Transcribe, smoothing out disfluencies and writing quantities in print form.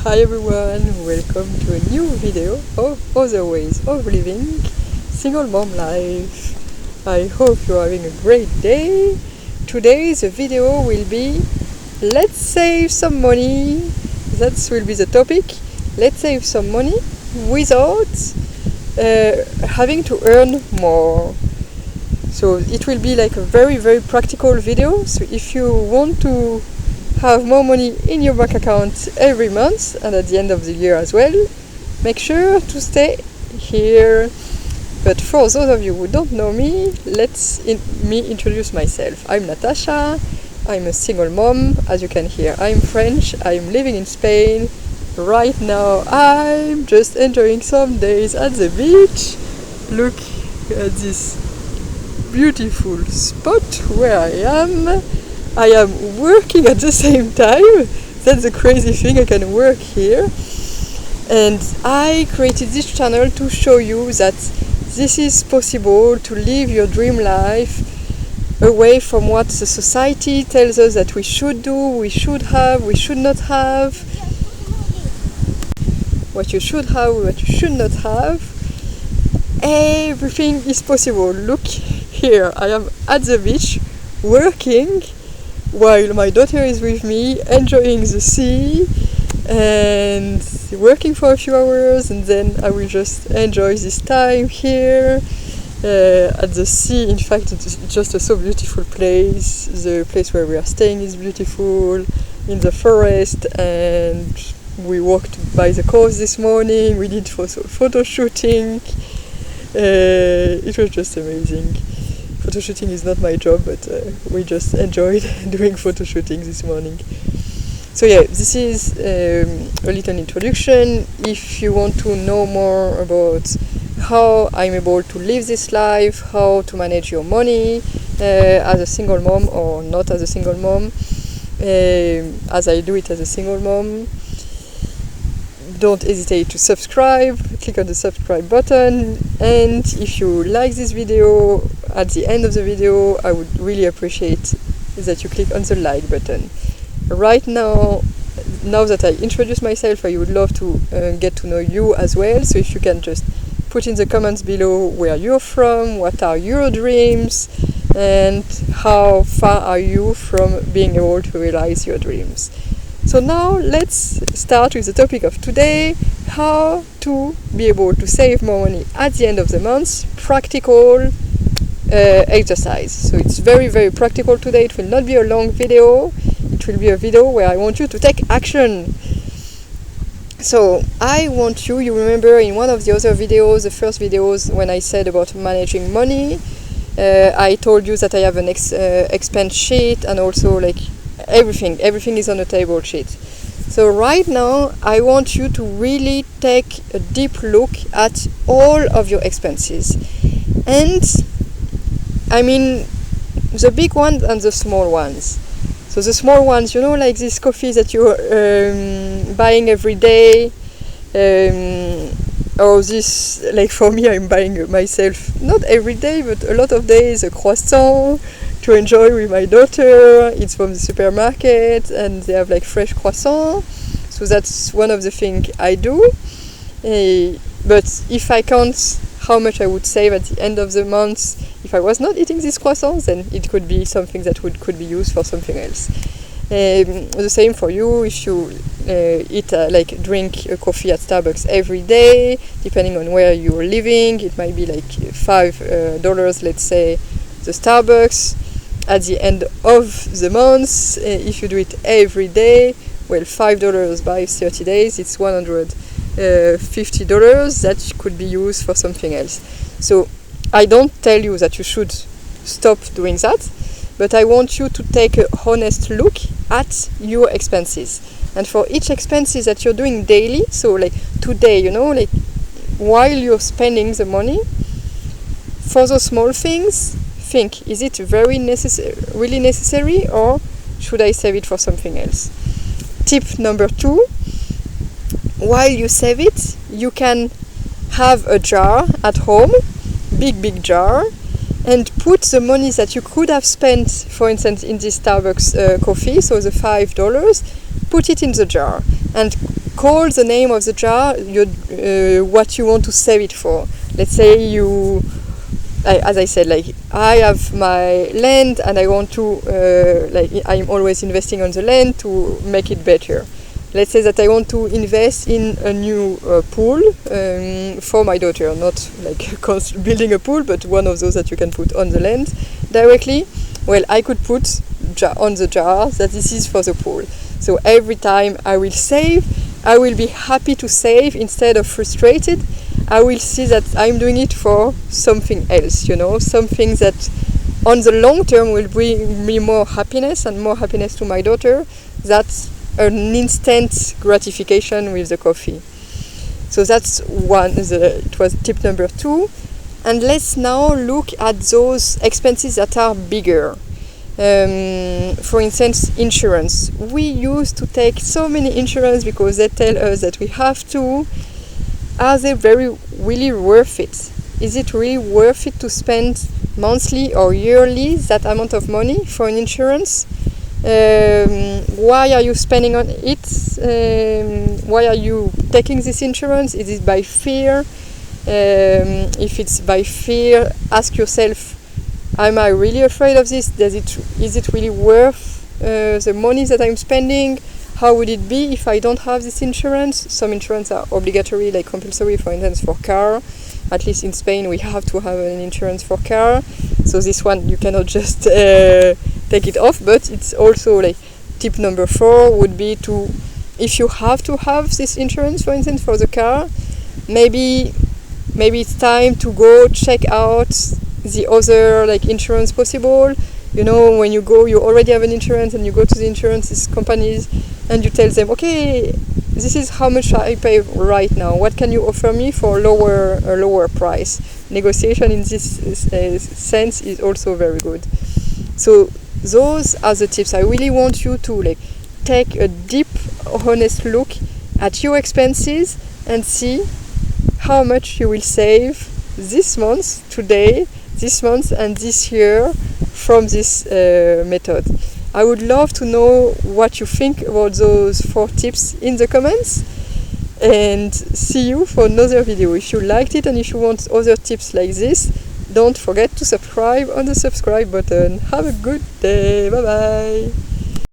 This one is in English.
Hi everyone, welcome to a new video of other ways of living single mom life. I hope you're having a great day. Today's video will be let's save some money. That will be the topic. Let's save some money without having to earn more. So it will be like a very practical video. So if you want to have more money in your bank account every month and at the end of the year as well, make sure to stay here. But for those of you who don't know me, me introduce myself. I'm Natasha. I'm a single mom. As you can hear, I'm French. I'm living in Spain. Right now I'm just enjoying some days at the beach. Look at this beautiful spot where I am. I am working at the same time. That's the crazy thing, I can work here. And I created this channel to show you that this is possible to live your dream life away from what the society tells us that we should do, we should have, we should not have, what you should have, what you should not have. Everything is possible. Look here, I am at the beach working while my daughter is with me, enjoying the sea and working for a few hours, and then I will just enjoy this time here at the sea. In fact, it's just a so beautiful place. The place where we are staying is beautiful, in the forest, and we walked by the coast this morning. We did photo shooting. It was just amazing. Photo shooting is not my job, but we just enjoyed doing photo shooting this morning. So yeah, this is a little introduction. If you want to know more about how I'm able to live this life, how to manage your money as a single mom or not as a single mom, as I do it as a single mom, don't hesitate to subscribe. Click on the subscribe button, and if you like this video, at the end of the video I would really appreciate that you click on the like button. Right now that I introduced myself, I would love to get to know you as well. So if you can just put in the comments below where you're from, what are your dreams, and how far are you from being able to realize your dreams. So now let's start with the topic of today: how to be able to save more money at the end of the month. Practical exercise. So it's very practical today. It will not be a long video. It will be a video where I want you to take action. So I want you remember in one of the other videos, the first videos, when I said about managing money, I told you that I have an expense sheet, and also like everything is on a table sheet. So right now I want you to really take a deep look at all of your expenses, and I mean the big ones and the small ones. So the small ones, like this coffee that you're buying every day, or this, like for me, I'm buying myself not every day but a lot of days a croissant to enjoy with my daughter. It's from the supermarket and they have like fresh croissant, so that's one of the things I do. But if I count how much I would save at the end of the month if I was not eating these croissants, then it could be something that could be used for something else. The same for you if you drink a coffee at Starbucks every day. Depending on where you're living, it might be like $5, let's say, the Starbucks at the end of the month. If you do it every day, well, $5 by 30 days, it's $150 that could be used for something else. So I don't tell you that you should stop doing that, but I want you to take a honest look at your expenses. And for each expenses that you're doing daily, so like today, like while you're spending the money, for those small things, think, is it really necessary, or should I save it for something else? Tip number 2, while you save it, you can have a jar at home, big jar, and put the money that you could have spent, for instance, in this Starbucks coffee, so the $5, put it in the jar and call the name of the jar what you want to save it for. Let's say you, as I said, like I have my land and I want to, I'm always investing on the land to make it better. Let's say that I want to invest in a new pool for my daughter, not like building a pool, but one of those that you can put on the land directly. Well, I could put on the jar that this is for the pool. So every time I will save, I will be happy to save instead of frustrated. I will see that I'm doing it for something else, something that on the long term will bring me more happiness and more happiness to my daughter. That's an instant gratification with the coffee. So that's one. It was tip number 2. And let's now look at those expenses that are bigger. For instance, insurance. We used to take so many insurance because they tell us that we have to. Are they really worth it? Is it really worth it to spend monthly or yearly that amount of money for an insurance? Why are you spending on it? Why are you taking this insurance? Is it by fear? If it's by fear, ask yourself, am I really afraid of this? Is it really worth the money that I'm spending? How would it be if I don't have this insurance? Some insurance are obligatory, like compulsory, for instance, for car. At least in Spain, we have to have an insurance for car. So this one, you cannot just take it off. But it's also like tip number 4 would be to, if you have to have this insurance, for instance, for the car, maybe it's time to go check out the other insurance possible. When you go, you already have an insurance and you go to the insurance companies and you tell them, okay, this is how much I pay right now. What can you offer me for a lower price? Negotiation in this sense is also very good. So those are the tips. I really want you to take a deep, honest look at your expenses and see how much you will save this month, today, this month and this year from this method. I would love to know what you think about those 4 tips in the comments, and see you for another video. If you liked it and if you want other tips like this, don't forget to subscribe on the subscribe button. Have a good day. Bye bye.